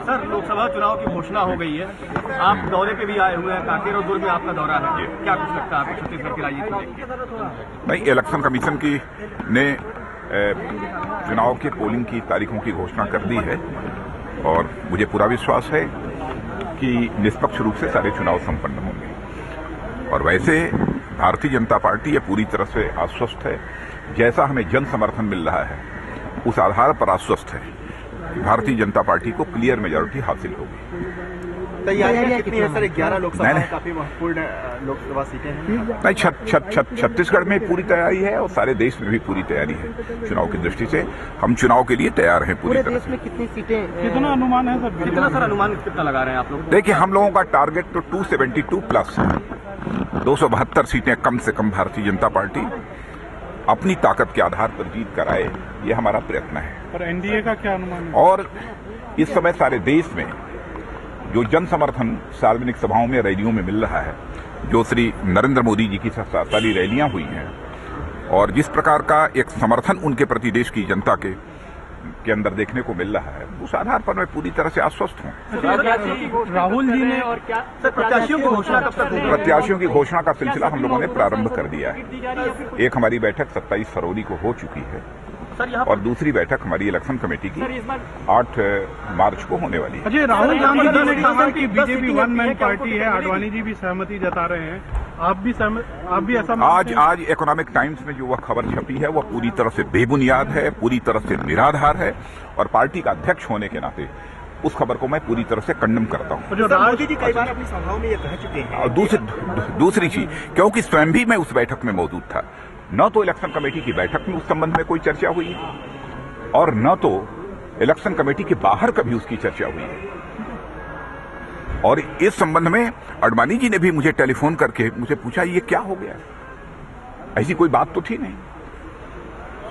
Sir, Lok Sabha चुनाव की घोषणा हो गई है, आप दौरे पे भी आए हुए हैं, कांकेर और दुर्ग में आपका दौरा है, क्या कुछ लगता है आपको छत्तीसगढ़ की राजनीति को लेकर? नहीं, इलेक्शन कमीशन की ने चुनाव के पोलिंग की तारीखों की घोषणा कर दी है और मुझे पूरा विश्वास है कि निष्पक्ष रूप से सारे चुनाव संपन्न होंगे। और वैसे भारतीय जनता पार्टी ये पूरी तरह से आश्वस्त है, जैसा हमें जन समर्थन मिल रहा है उस आधार पर आश्वस्त है कि भारतीय जनता पार्टी को क्लियर मेजॉरिटी हासिल होगी। तैयारियां कितनी है सर? 11 लोकसभा में काफी महत्वपूर्ण लोकसभा सीटें हैं। नहीं, छत्तीसगढ़ में पूरी तैयारी है और सारे देश में भी पूरी तैयारी है चुनाव की दृष्टि से। हम चुनाव के लिए तैयार हैं पूरी तरह से। कितनी सीटें, कितना अनुमान है सर? कितना सर अनुमान कितना लगा रहे हैं आप लोग? देखिए, हम लोगों का टारगेट तो 272 प्लस है। 272 सीटें कम से कम भारतीय जनता पार्टी अपनी ताकत के आधार पर जीत कर आए, ये हमारा प्रयत्न है। और एनडीए का क्या अनुमान है? और इस समय सारे देश में जो जन समर्थन सार्वजनिक सभाओं में, रैलियों में मिल रहा है, जो श्री नरेंद्र मोदी जी की सारी रैलियां हुई हैं और जिस प्रकार का एक समर्थन उनके प्रति देश की जनता के अंदर देखने को मिल रहा है, उस आधार पर मैं पूरी तरह से आश्वस्त हूं। राहुल जी ने और क्या सर प्रत्याशियों की घोषणा कब तक होगी? प्रत्याशियों की घोषणा का सिलसिला हम लोगों ने प्रारंभ कर दिया है। एक हमारी बैठक 27 फरवरी को हो चुकी है और दूसरी बैठक हमारी इलेक्शन कमेटी की 8 मार्च को होने वाली है। अजय, राहुल गांधी जी ने कहा कि बीजेपी वन मैन पार्टी है, आडवाणी जी भी सहमति जता रहे हैं, आप भी ऐसा आज इकोनॉमिक टाइम्स में जो वह खबर छपी है वह पूरी तरह से बेबुनियाद है, पूरी तरह से निराधार है और पार्टी का अध्यक्ष होने के नाते उस खबर को मैं पूरी तरह से कंडम करता हूं। जो मोदी जी कई बार अपनी सभाओं में ये कह चुके हैं। और दूसरी चीज, क्योंकि स्वयं भी मैं उस बैठक में मौजूद था, न तो इलेक्शन कमेटी की बैठक में उस संबंध में कोई चर्चा हुई और न तो इलेक्शन कमेटी के बाहर कभी उसकी चर्चा हुई है। और इस संबंध में आडवाणी जी ने भी मुझे टेलीफोन करके मुझे पूछा, ये क्या हो गया? ऐसी कोई बात तो थी नहीं।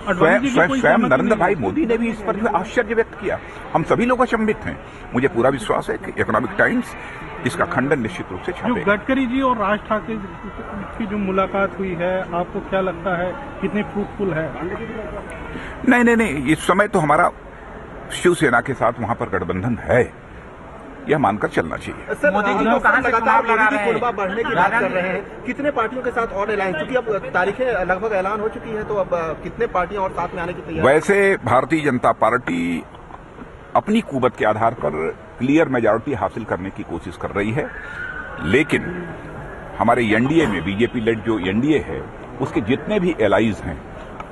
स्वयं नरेंद्र भाई मोदी ने भी इस पर जो आश्चर्य व्यक्त किया। हम सभी लोग अचंभित हैं। मुझे पूरा विश्वास है कि इकोनॉमिक टाइम्स इसका खंडन निश्चित रूप से छापेगा। गडकरी जी और राज ठाकरे की जो मुलाकात हुई है, आपको क्या लगता है कितनी फ्रूटफुल है? नहीं, इस समय तो हमारा शिवसेना के साथ वहां पर गठबंधन है, यह मानकर चलना चाहिए। सर, मोदी जी को कहां से लगातार कुर्बा बढ़ने की बात कर रहे हैं, कितने पार्टियों के साथ और अलायंस, क्योंकि अब तारीखें लगभग ऐलान हो चुकी है, तो अब कितने पार्टियां और साथ में आने की तैयारी? वैसे भारतीय जनता पार्टी अपनी कुवत के आधार पर क्लियर मेजॉरिटी हासिल करने की कोशिश कर रही है, लेकिन हमारे एनडीए में बीजेपी लेड जो एनडीए है उसके जितने भी एलाइज हैं,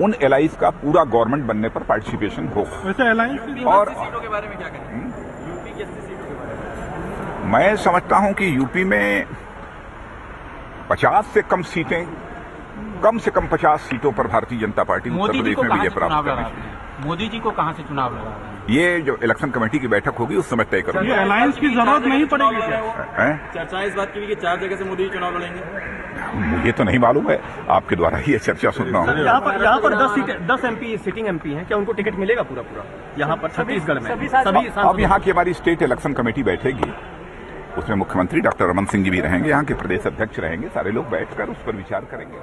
उन एलाइज का पूरा गवर्नमेंट बनने पर पार्टिसिपेशन होगा। वैसे एलायंस और सीटों के बारे में क्या कहेंगे? यूपी की 80 सीटों के बारे में मैं समझता हूं कि यूपी में 50 से कम सीटें, कम से कम 50 सीटों पर भारतीय जनता पार्टी उत्तर प्रदेश में विजय प्राप्त करनी चाहिए। मोदी जी को कहां से चुनाव लगा रहे हैं? ये जो इलेक्शन कमेटी की बैठक होगी उस समय तय करूंगी। अलायंस की जरूरत नहीं पड़ेगी क्या? चर्चा इस बात की भी कि 4 जगह से मोदी जी चुनाव लड़ेंगे। मुझे तो नहीं मालूम है, आपके द्वारा ही ये चर्चा सुन रहा हूँ। यहाँ पर 10 सीटें, 10 एमपी सिटिंग एमपी हैं, क्या उनको टिकट मिलेगा पूरा यहाँ पर छत्तीसगढ़ में? सभी अब यहाँ की हमारी स्टेट इलेक्शन कमेटी बैठेगी, उसमें मुख्यमंत्री डॉक्टर रमन सिंह जी भी रहेंगे, यहाँ के प्रदेश अध्यक्ष रहेंगे, सारे लोग बैठकर उस पर विचार करेंगे।